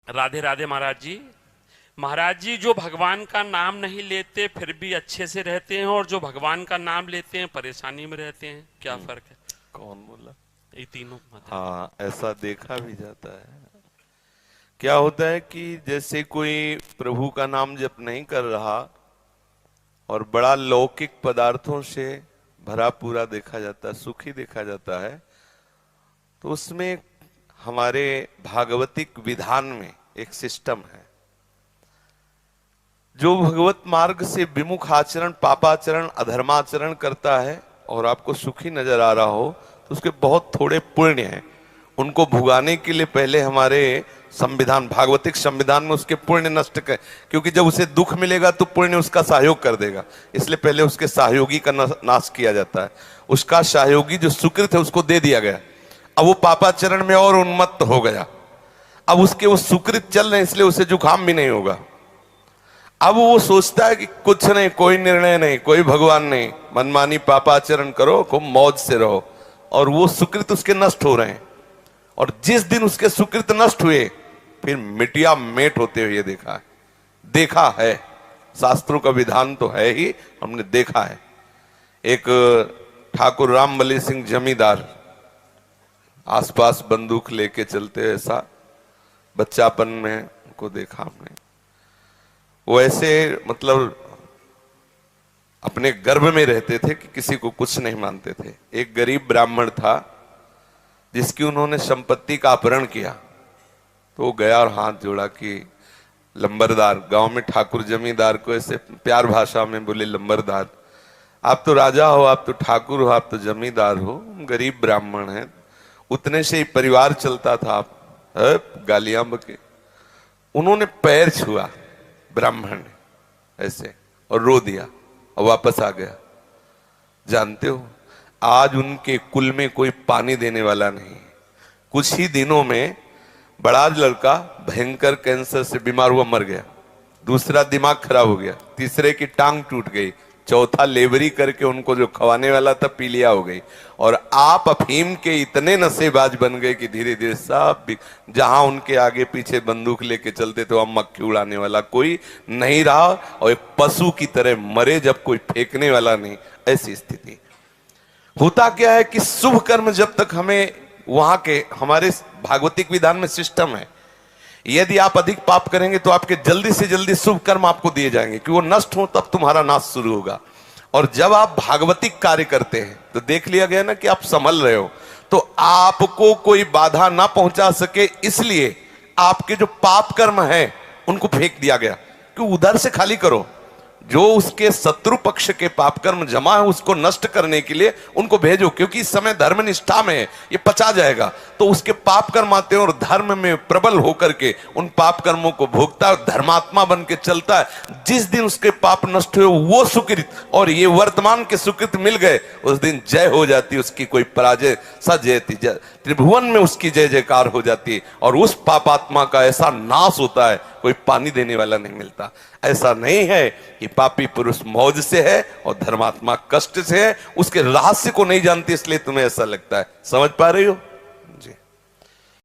राधे राधे महाराज जी। महाराज जी, जो भगवान का नाम नहीं लेते फिर भी अच्छे से रहते हैं, और जो भगवान का नाम लेते हैं परेशानी में रहते हैं, क्या फर्क है? कौन बोला? ये तीनों मतलब। हाँ, ऐसा देखा भी जाता है। क्या होता है कि जैसे कोई प्रभु का नाम जप नहीं कर रहा और बड़ा लौकिक पदार्थों से भरा पूरा देखा जाता है, सुखी देखा जाता है, तो उसमें हमारे भागवतिक विधान में एक सिस्टम है। जो भगवत मार्ग से विमुख आचरण, पापाचरण, अधर्माचरण करता है और आपको सुखी नजर आ रहा हो, तो उसके बहुत थोड़े पुण्य हैं। उनको भुगाने के लिए पहले हमारे संविधान, भागवतिक संविधान में उसके पुण्य नष्ट कर, क्योंकि जब उसे दुख मिलेगा तो पुण्य उसका सहयोग कर देगा, इसलिए पहले उसके सहयोगी का नाश किया जाता है। उसका सहयोगी जो सुकृत है उसको दे दिया गया। अब वो पापाचरण में और उन्मत्त हो गया। अब उसके वो सुकृत चल रहे, इसलिए उसे जुकाम भी नहीं होगा। अब वो सोचता है कि कुछ नहीं, कोई निर्णय नहीं, कोई भगवान नहीं, मनमानी पापाचरण करो, खूब मौज से रहो, और वो सुकृत उसके नष्ट हो रहे हैं। और जिस दिन उसके सुकृत नष्ट हुए, फिर मिटिया मेट होते हुए देखा है। देखा है, शास्त्रों का विधान तो है ही, हमने देखा है। एक ठाकुर रामबली सिंह जमींदार, आसपास बंदूक लेके चलते, ऐसा बच्चापन में उनको देखा हमने। वो ऐसे मतलब अपने गर्भ में रहते थे कि किसी को कुछ नहीं मानते थे। एक गरीब ब्राह्मण था जिसकी उन्होंने संपत्ति का अपहरण किया, तो वो गया और हाथ जोड़ा कि लंबरदार, गांव में ठाकुर जमींदार को ऐसे प्यार भाषा में बोले, लंबरदार, आप तो राजा हो, आप तो ठाकुर हो, आप तो जमींदार हो, गरीब ब्राह्मण हैं, उतने से ही परिवार चलता था, आप गालियां बके। उन्होंने पैर छुआ ब्राह्मण ने ऐसे, और रो दिया और वापस आ गया। जानते हो, आज उनके कुल में कोई पानी देने वाला नहीं। कुछ ही दिनों में बड़ा लड़का भयंकर कैंसर से बीमार हुआ, मर गया। दूसरा दिमाग खराब हो गया, तीसरे की टांग टूट गई, चौथा लेबरी करके उनको जो खवाने वाला था पीलिया हो गई। और आप अफीम के इतने नशेबाज बन गए कि धीरे धीरे सब, जहां उनके आगे पीछे बंदूक लेके चलते थे वहां मक्खी उड़ाने वाला कोई नहीं रहा, और एक पशु की तरह मरे जब कोई फेंकने वाला नहीं, ऐसी स्थिति। होता क्या है कि शुभ कर्म जब तक हमें, वहां के हमारे भागवतिक विधान में सिस्टम है, यदि आप अधिक पाप करेंगे तो आपके जल्दी से जल्दी शुभ कर्म आपको दिए जाएंगे, कि वो नष्ट हो तब तुम्हारा नाश शुरू होगा। और जब आप भागवतिक कार्य करते हैं तो देख लिया गया ना कि आप संभल रहे हो, तो आपको कोई बाधा ना पहुंचा सके, इसलिए आपके जो पाप कर्म है उनको फेंक दिया गया कि उधर से खाली करो। जो उसके शत्रु पक्ष के पाप कर्म जमा है उसको नष्ट करने के लिए उनको भेजो, क्योंकि इस समय धर्म निष्ठा में है, ये पचा जाएगा। तो उसके पाप कर्म आते हैं और धर्म में प्रबल होकर के उन पाप कर्मों को भोगता है, धर्मात्मा बन के चलता है। जिस दिन उसके पाप नष्ट हुए, वो सुकृत और ये वर्तमान के सुकृत मिल गए, उस दिन जय हो जाती, उसकी कोई पराजय सजयती, त्रिभुवन में उसकी जय जयकार हो जाती है, और उस पापात्मा का ऐसा नाश होता है, कोई पानी देने वाला नहीं मिलता। ऐसा नहीं है कि पापी पुरुष मौज से है और धर्मात्मा कष्ट से है, उसके रहस्य को नहीं जानती, इसलिए तुम्हें ऐसा लगता है। समझ पा रही हो?